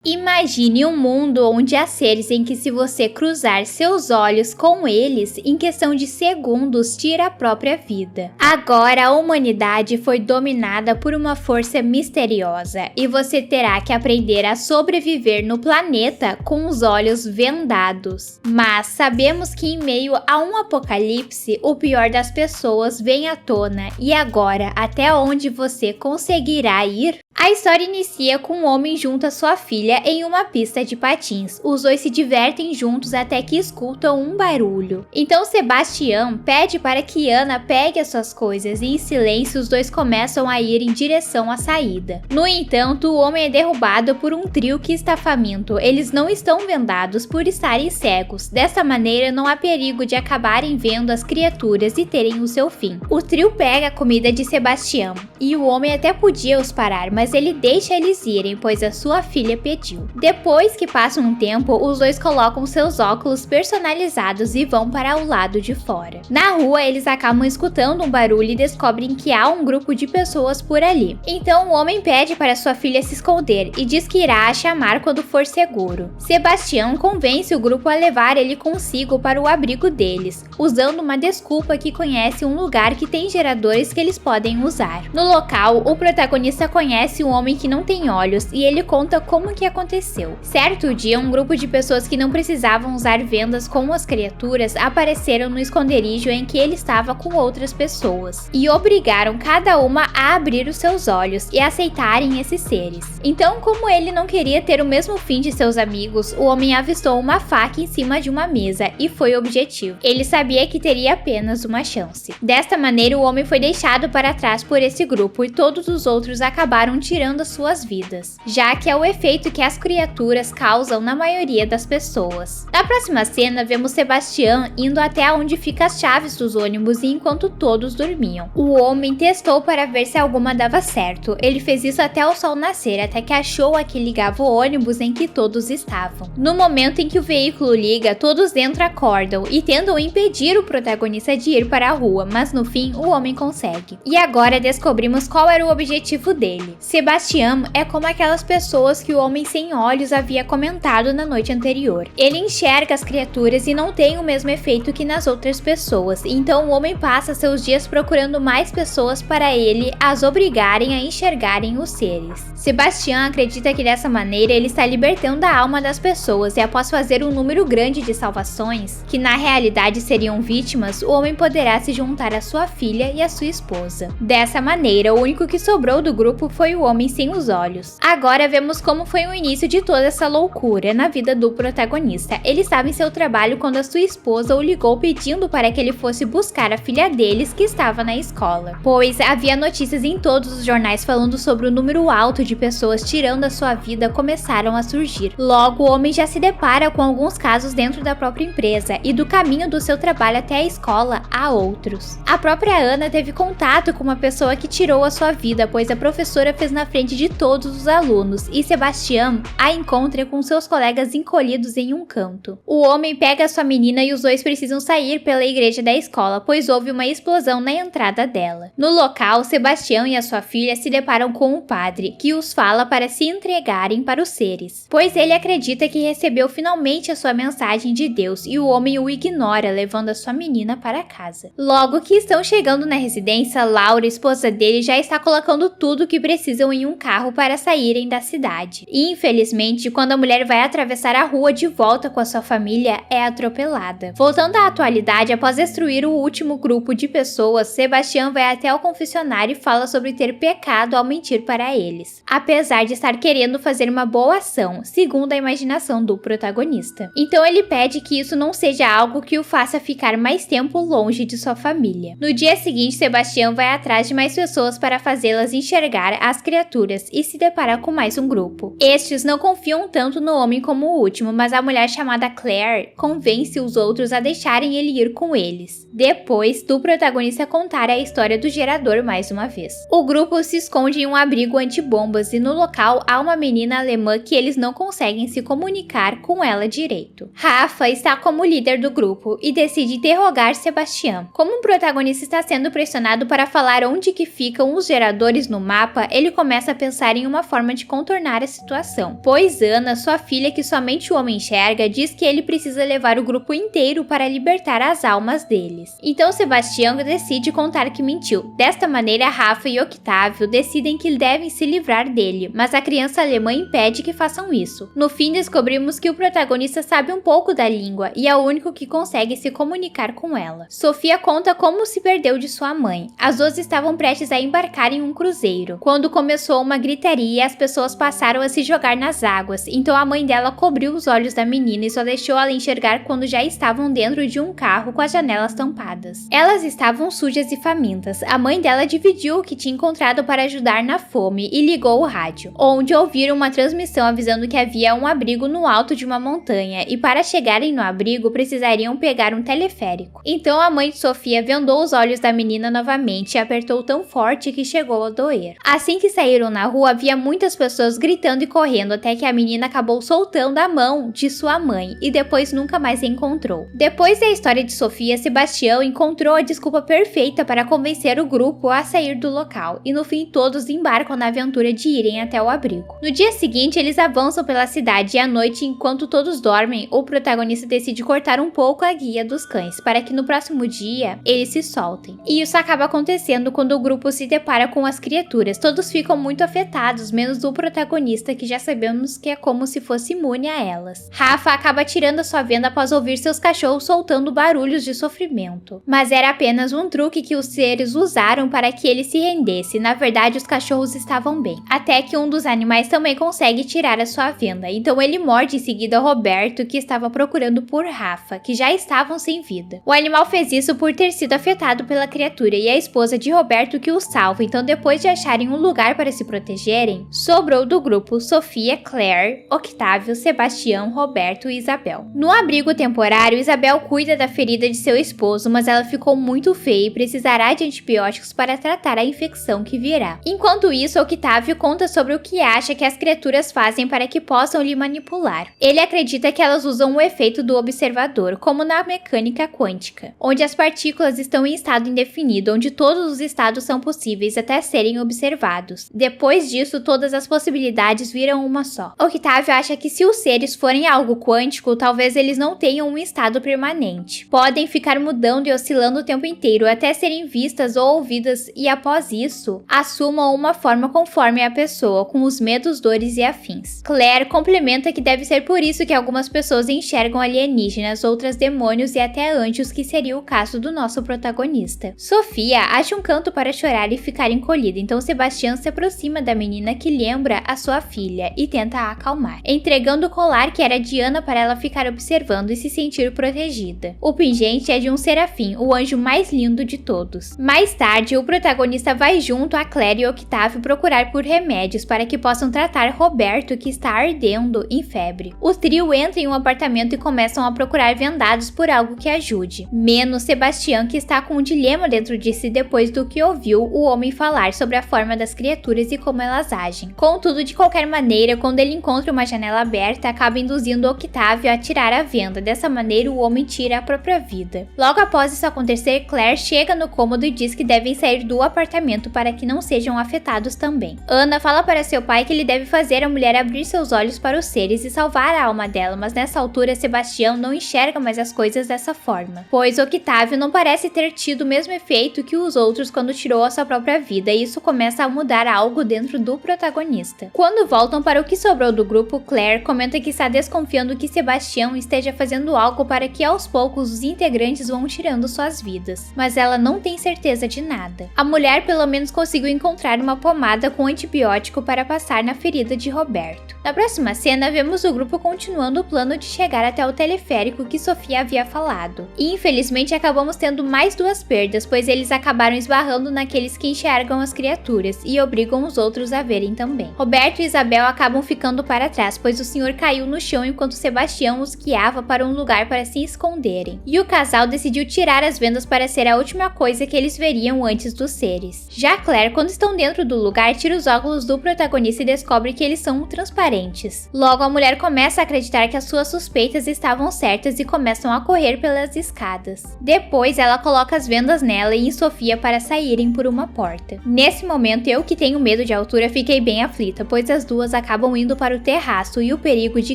Imagine um mundo onde há seres em que, se você cruzar seus olhos com eles, em questão de segundos tira a própria vida. Agora a humanidade foi dominada por uma força misteriosa e você terá que aprender a sobreviver no planeta com os olhos vendados. Mas sabemos que em meio a um apocalipse, o pior das pessoas vem à tona e agora, até onde você conseguirá ir? A história inicia com um homem junto a sua filha em uma pista de patins. Os dois se divertem juntos até que escutam um barulho. Então Sebastião pede para que Ana pegue as suas coisas e em silêncio os dois começam a ir em direção à saída. No entanto, o homem é derrubado por um trio que está faminto. Eles não estão vendados por estarem cegos. Dessa maneira não há perigo de acabarem vendo as criaturas e terem o seu fim. O trio pega a comida de Sebastião e o homem até podia os parar, mas ele deixa eles irem, pois a sua filha pediu. Depois que passa um tempo, os dois colocam seus óculos personalizados e vão para o lado de fora. Na rua, eles acabam escutando um barulho e descobrem que há um grupo de pessoas por ali. Então o homem pede para sua filha se esconder e diz que irá a chamar quando for seguro. Sebastião convence o grupo a levar ele consigo para o abrigo deles, usando uma desculpa que conhece um lugar que tem geradores que eles podem usar. No local, o protagonista conhece um homem que não tem olhos e ele conta como que aconteceu. Certo dia, um grupo de pessoas que não precisavam usar vendas como as criaturas apareceram no esconderijo em que ele estava com outras pessoas e obrigaram cada uma a abrir os seus olhos e aceitarem esses seres. Então, como ele não queria ter o mesmo fim de seus amigos, o homem avistou uma faca em cima de uma mesa e foi objetivo. Ele sabia que teria apenas uma chance. Desta maneira, o homem foi deixado para trás por esse grupo e todos os outros acabaram tirando as suas vidas, já que é o efeito que as criaturas causam na maioria das pessoas. Na próxima cena, vemos Sebastião indo até onde ficam as chaves dos ônibus e enquanto todos dormiam. O homem testou para ver se alguma dava certo. Ele fez isso até o sol nascer, até que achou a que ligava o ônibus em que todos estavam. No momento em que o veículo liga, todos dentro acordam e tentam impedir o protagonista de ir para a rua, mas no fim o homem consegue. E agora descobrimos qual era o objetivo dele. Sebastião é como aquelas pessoas que o homem sem olhos havia comentado na noite anterior. Ele enxerga as criaturas e não tem o mesmo efeito que nas outras pessoas, então o homem passa seus dias procurando mais pessoas para ele as obrigarem a enxergarem os seres. Sebastião acredita que dessa maneira ele está libertando a alma das pessoas e após fazer um número grande de salvações, que na realidade seriam vítimas, o homem poderá se juntar à sua filha e à sua esposa. Dessa maneira, o único que sobrou do grupo foi o homem sem os olhos. Agora vemos como foi o início de toda essa loucura na vida do protagonista. Ele estava em seu trabalho quando a sua esposa o ligou pedindo para que ele fosse buscar a filha deles que estava na escola, pois havia notícias em todos os jornais falando sobre o número alto de pessoas tirando a sua vida começaram a surgir. Logo, o homem já se depara com alguns casos dentro da própria empresa e do caminho do seu trabalho até a escola há outros. A própria Ana teve contato com uma pessoa que tirou a sua vida, pois a professora fez na frente de todos os alunos e Sebastião a encontra com seus colegas encolhidos em um canto. O homem pega sua menina e os dois precisam sair pela igreja da escola, pois houve uma explosão na entrada dela. No local, Sebastião e a sua filha se deparam com o padre, que os fala para se entregarem para os seres, pois ele acredita que recebeu finalmente a sua mensagem de Deus e o homem o ignora, levando a sua menina para casa. Logo que estão chegando na residência, Laura, esposa dele, já está colocando tudo o que precisam em um carro para saírem da cidade. E infelizmente, quando a mulher vai atravessar a rua de volta com a sua família, é atropelada. Voltando à atualidade, após destruir o último grupo de pessoas, Sebastião vai até o confessionário e fala sobre ter pecado ao mentir para eles, apesar de estar querendo fazer uma boa ação, segundo a imaginação do protagonista. Então ele pede que isso não seja algo que o faça ficar mais tempo longe de sua família. No dia seguinte, Sebastião vai atrás de mais pessoas para fazê-las enxergar as criaturas e se depara com mais um grupo. Estes não confiam tanto no homem como o último, mas a mulher chamada Claire convence os outros a deixarem ele ir com eles, depois do protagonista contar a história do gerador mais uma vez. O grupo se esconde em um abrigo antibombas e no local há uma menina alemã que eles não conseguem se comunicar com ela direito. Rafa está como líder do grupo e decide interrogar Sebastião. Como o protagonista está sendo pressionado para falar onde que ficam os geradores no mapa, ele começa a pensar em uma forma de contornar a situação, pois Ana, sua filha que somente o homem enxerga, diz que ele precisa levar o grupo inteiro para libertar as almas deles. Então Sebastião decide contar que mentiu. Desta maneira, Rafa e Octávio decidem que devem se livrar dele, mas a criança alemã impede que façam isso. No fim, descobrimos que o protagonista sabe um pouco da língua e é o único que consegue se comunicar com ela. Sofia conta como se perdeu de sua mãe. As duas estavam prestes a embarcar em um cruzeiro, quando começou uma gritaria e as pessoas passaram a se jogar nas águas, então a mãe dela cobriu os olhos da menina e só deixou ela enxergar quando já estavam dentro de um carro com as janelas tampadas. Elas estavam sujas e famintas. A mãe dela dividiu o que tinha encontrado para ajudar na fome e ligou o rádio, onde ouviram uma transmissão avisando que havia um abrigo no alto de uma montanha e para chegarem no abrigo precisariam pegar um teleférico. Então a mãe de Sofia vendou os olhos da menina novamente e apertou tão forte que chegou a doer. Assim que saíram na rua, havia muitas pessoas gritando e correndo até que a menina acabou soltando a mão de sua mãe e depois nunca mais a encontrou. Depois da história de Sofia, Sebastião encontrou a desculpa perfeita para convencer o grupo a sair do local e no fim todos embarcam na aventura de irem até o abrigo. No dia seguinte, eles avançam pela cidade e à noite, enquanto todos dormem, o protagonista decide cortar um pouco a guia dos cães para que no próximo dia eles se soltem. E isso acaba acontecendo quando o grupo se depara com as criaturas. Todos ficam muito afetados, menos o protagonista, que já sabemos que é como se fosse imune a elas. Rafa acaba tirando a sua venda após ouvir seus cachorros soltando barulhos de sofrimento. Mas era apenas um truque que os seres usaram para que ele se rendesse. Na verdade, os cachorros estavam bem. Até que um dos animais também consegue tirar a sua venda. Então ele morde em seguida Roberto, que estava procurando por Rafa, que já estavam sem vida. O animal fez isso por ter sido afetado pela criatura e a esposa de Roberto que o salva. Então depois de acharem um lugar para se protegerem, sobrou do grupo Sofia, Claire, Octávio, Sebastião, Roberto e Isabel. No abrigo temporário, Isabel cuida da ferida de seu esposo, mas ela ficou muito feia e precisará de antibióticos para tratar a infecção que virá. Enquanto isso, Octávio conta sobre o que acha que as criaturas fazem para que possam lhe manipular. Ele acredita que elas usam o efeito do observador, como na mecânica quântica, onde as partículas estão em estado indefinido, onde todos os estados são possíveis até serem observados. Depois disso, todas as possibilidades viram uma só. Octávio acha que se os seres forem algo quântico, talvez eles não tenham um estado permanente. Podem ficar mudando e oscilando o tempo inteiro até serem vistas ou ouvidas e após isso, assumam uma forma conforme a pessoa, com os medos, dores e afins. Claire complementa que deve ser por isso que algumas pessoas enxergam alienígenas, outras demônios e até anjos, que seria o caso do nosso protagonista. Sofia acha um canto para chorar e ficar encolhida, então Sebastião se aproxima da menina, que lembra a sua filha, e tenta a acalmar, entregando o colar que era de Ana para ela ficar observando e se sentir protegida. O pingente é de um serafim, o anjo mais lindo de todos. Mais tarde, o protagonista vai junto a Claire e Octávio procurar por remédios para que possam tratar Roberto, que está ardendo em febre. O trio entra em um apartamento e começam a procurar vendados por algo que ajude, menos Sebastião, que está com um dilema dentro de si depois do que ouviu o homem falar sobre a forma das criaturas e como elas agem. Contudo, de qualquer maneira, quando ele encontra uma janela aberta, acaba induzindo Octávio a tirar a venda. Dessa maneira, o homem tira a própria vida. Logo após isso acontecer, Claire chega no cômodo e diz que devem sair do apartamento para que não sejam afetados também. Ana fala para seu pai que ele deve fazer a mulher abrir seus olhos para os seres e salvar a alma dela, mas nessa altura Sebastião não enxerga mais as coisas dessa forma, pois Octávio não parece ter tido o mesmo efeito que os outros quando tirou a sua própria vida, e isso começa a mudar algo dentro do protagonista. Quando voltam para o que sobrou do grupo, Claire comenta que está desconfiando que Sebastião esteja fazendo algo para que aos poucos os integrantes vão tirando suas vidas, mas ela não tem certeza de nada. A mulher pelo menos conseguiu encontrar uma pomada com antibiótico para passar na ferida de Roberto. Na próxima cena, vemos o grupo continuando o plano de chegar até o teleférico que Sofia havia falado. E infelizmente acabamos tendo mais duas perdas, pois eles acabaram esbarrando naqueles que enxergam as criaturas e obrigam os outros a verem também. Roberto e Isabel acabam ficando para trás, pois o senhor caiu no chão enquanto Sebastião os guiava para um lugar para se esconderem. E o casal decidiu tirar as vendas para ser a última coisa que eles veriam antes dos seres. Já Claire, quando estão dentro do lugar, tira os óculos do protagonista e descobre que eles são transparentes. Logo, a mulher começa a acreditar que as suas suspeitas estavam certas e começam a correr pelas escadas. Depois, ela coloca as vendas nela e em Sofia para saírem por uma porta. Nesse momento, tenho medo de altura, fiquei bem aflita, pois as duas acabam indo para o terraço e o perigo de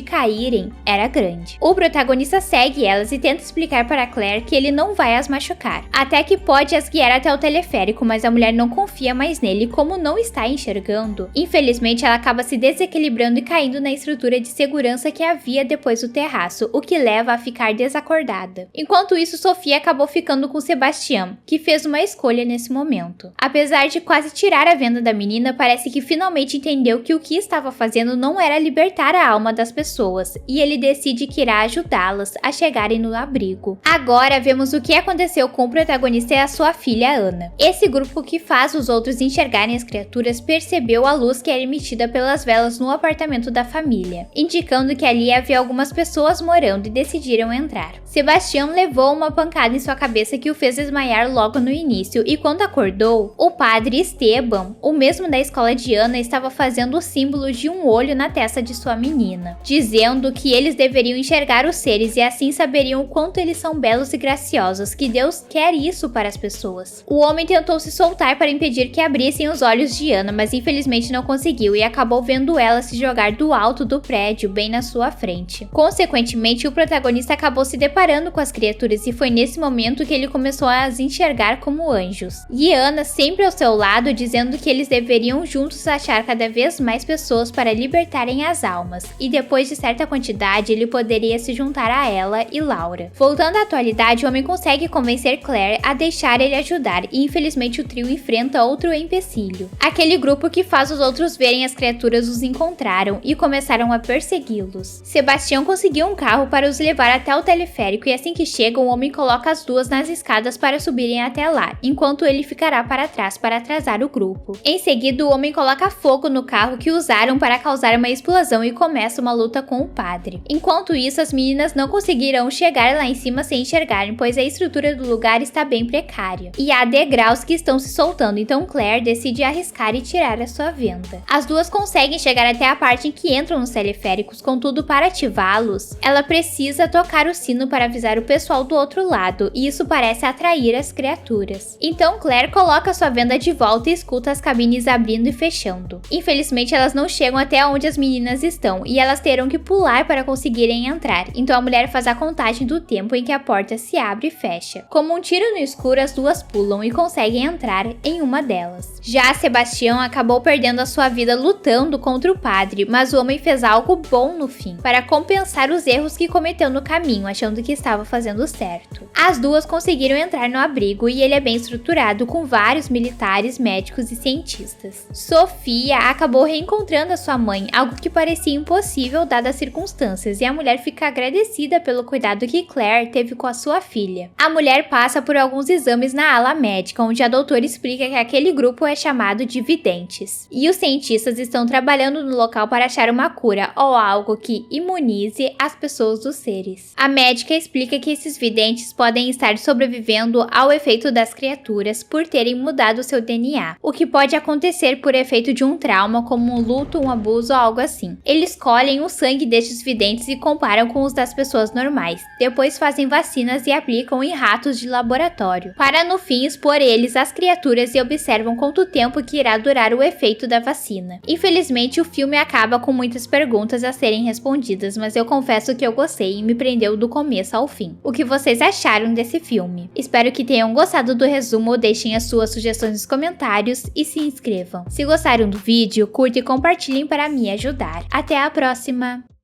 caírem era grande. O protagonista segue elas e tenta explicar para Claire que ele não vai as machucar, até que pode as guiar até o teleférico, mas a mulher não confia mais nele, como não está enxergando. Infelizmente, ela acaba se desequilibrando e caindo na estrutura de segurança que havia depois do terraço, o que leva a ficar desacordada. Enquanto isso, Sofia acabou ficando com Sebastião, que fez uma escolha nesse momento. Apesar de quase tirar a venda da menina, parece que finalmente entendeu que o que estava fazendo não era libertar a alma das pessoas, e ele decide que irá ajudá-las a chegarem no abrigo. Agora vemos o que aconteceu com o protagonista e a sua filha Ana. Esse grupo que faz os outros enxergarem as criaturas percebeu a luz que era emitida pelas velas no apartamento da família, indicando que ali havia algumas pessoas morando e decidiram entrar. Sebastião levou uma pancada em sua cabeça que o fez desmaiar logo no início, e quando acordou, o padre Esteban, o mesmo da escola de Ana, estava fazendo o símbolo de um olho na testa de sua menina, dizendo que eles deveriam enxergar os seres e assim saberiam o quanto eles são belos e graciosos, que Deus quer isso para as pessoas. O homem tentou se soltar para impedir que abrissem os olhos de Ana, mas infelizmente não conseguiu e acabou vendo ela se jogar do alto do prédio bem na sua frente. Consequentemente, o protagonista acabou se deparando com as criaturas e foi nesse momento que ele começou a as enxergar como anjos. E Ana sempre ao seu lado, dizendo que eles deveriam juntos achar cada vez mais pessoas para libertarem as almas, e depois de certa quantidade ele poderia se juntar a ela e Laura. Voltando à atualidade, o homem consegue convencer Claire a deixar ele ajudar e infelizmente o trio enfrenta outro empecilho. Aquele grupo que faz os outros verem as criaturas os encontraram e começaram a persegui-los. Sebastião conseguiu um carro para os levar até o teleférico e assim que chegam, o homem coloca as duas nas escadas para subirem até lá, enquanto ele ficará para trás para atrasar o grupo. Em seguida, o homem coloca fogo no carro que usaram para causar uma explosão e começa uma luta com o padre. Enquanto isso, as meninas não conseguirão chegar lá em cima sem enxergarem, pois a estrutura do lugar está bem precária. E há degraus que estão se soltando, então Claire decide arriscar e tirar a sua venda. As duas conseguem chegar até a parte em que entram nos teleféricos, contudo para ativá-los, ela precisa tocar o sino para avisar o pessoal do outro lado, e isso parece atrair as criaturas. Então Claire coloca sua venda de volta e escuta as cabines abrindo e fechando. Infelizmente elas não chegam até onde as meninas estão, e elas terão que pular para conseguirem entrar, então a mulher faz a contagem do tempo em que a porta se abre e fecha. Como um tiro no escuro, as duas pulam e conseguem entrar em uma delas. Já Sebastião acabou perdendo a sua vida lutando contra o padre, mas o homem fez algo bom no fim, para compensar os erros que cometeu no caminho, achando que estava fazendo certo. As duas conseguiram entrar no abrigo e ele é bem estruturado, com vários militares, médicos e cientistas. Sofia acabou reencontrando a sua mãe, algo que parecia impossível dadas as circunstâncias, e a mulher fica agradecida pelo cuidado que Claire teve com a sua filha. A mulher passa por alguns exames na ala médica, onde a doutora explica que aquele grupo é chamado de videntes, e os cientistas estão trabalhando no local para achar uma cura ou algo que imunize as pessoas dos seres. A médica explica que esses videntes podem estar sobrevivendo ao efeito das criaturas por terem mudado seu DNA, o que pode acontecer por efeito de um trauma como um luto, um abuso ou algo assim. Eles colhem o sangue destes videntes e comparam com os das pessoas normais, depois fazem vacinas e aplicam em ratos de laboratório, para no fim expor eles às criaturas e observam quanto tempo que irá durar o efeito da vacina. Infelizmente o filme acaba com muitas perguntas a serem respondidas, mas eu confesso que eu gostei e me prendeu do começo ao fim. O que vocês acharam desse filme? Espero que tenham gostado do resumo, deixem as suas sugestões nos comentários e se inscrevam. Se gostaram do vídeo, curtem e compartilhem para me ajudar. Até a próxima!